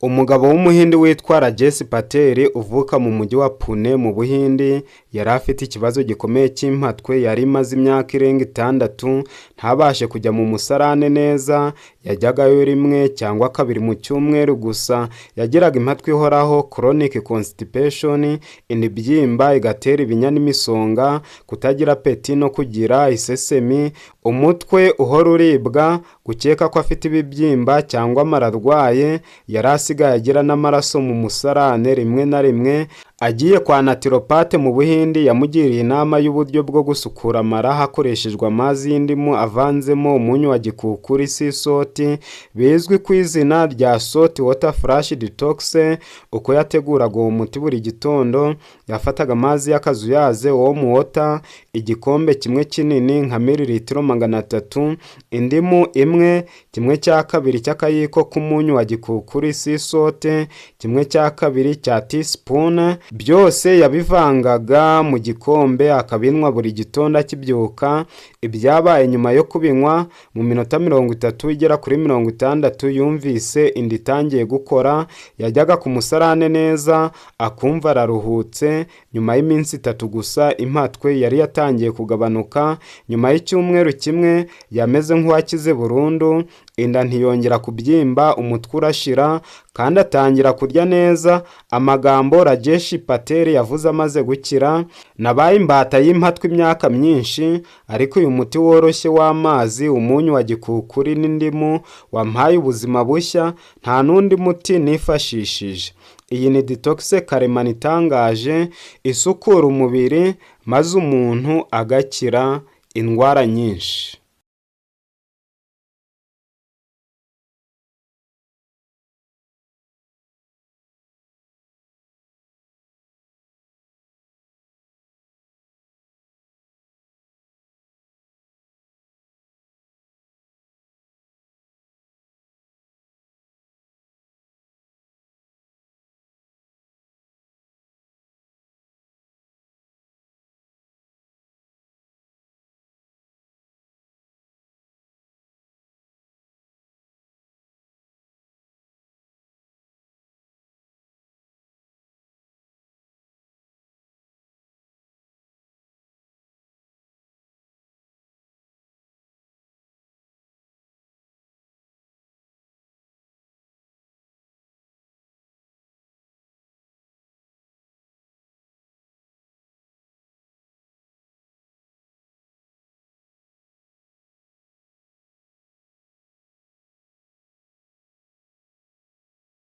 Umugabo w'umuhindi witwa Rajesh Patel uvuka mu mujyi wa Pune mu Buhindi yari afite ikibazo gikomeye cy'impatwe. Yari imaze imyaka irenga 6 ntabashe kujya mu musarane neza, yajyagayo rimwe cyangwa kabiri mu cyumweru gusa. Yagiraga impatwe ihoraho chronic constipation, imibyimba igatera ibinya n'imisonga, kutagira apeti no kugira isesemi, umutwe uhora uribwa, gukeka ko afite ibibyimba cyangwa amararwaye. Yari asigaye agira n'amaraso mu musarane rimwe na rimwe. Agiye kwa naturopathe mu Buhindi yamugiriye inama y'uburyo bwo gusukura amara hakoreshejwe amazi y'indimu avanzemo umunyu wa gikukuru sea salt, bizwi ku izina rya salt water flash detox. Uko yateguraga uwo muti buri gitondo, yafataga amazi y'akazuyaze warm water, igikombe kimwe kinini nka mililitiro 300, indimu imwe, kimwe cya kabiri cy'akayiko k'umunyu wa gikukuru sea salt, kimwe cya kabiri cya teaspoon. Byose yabivangaga mu gikombe akabinwa buri gitondo akibyuka. Ibyabaye nyuma yo kubinywa mu minota 30 igera kuri 60 yumvise inda itangiye gukora. Yajyaga ku musarane neza akumva araruhutse. Nyuma y'iminsi 3 gusa impatwe yari yatangiye kugabanuka. Nyuma y'icyumweru kimwe yameze nk'uwakize burundu, inda ntiyongera kubyimba, umutwe urashira kandi atangira kurya neza. Amagambo Rajesh Patel yavuze amaze gukira: nabaye imbata y'impatwe imyaka myinshi, ariko uyu muti woroshye w'amazi, umunyu wa gikukuri n'indimu wampaye ubuzima bushya. Nta nundi muti nifashishije. Iyi ni detox karemano itangaje isukura umubiri maze umuntu agakira indwara nyinshi.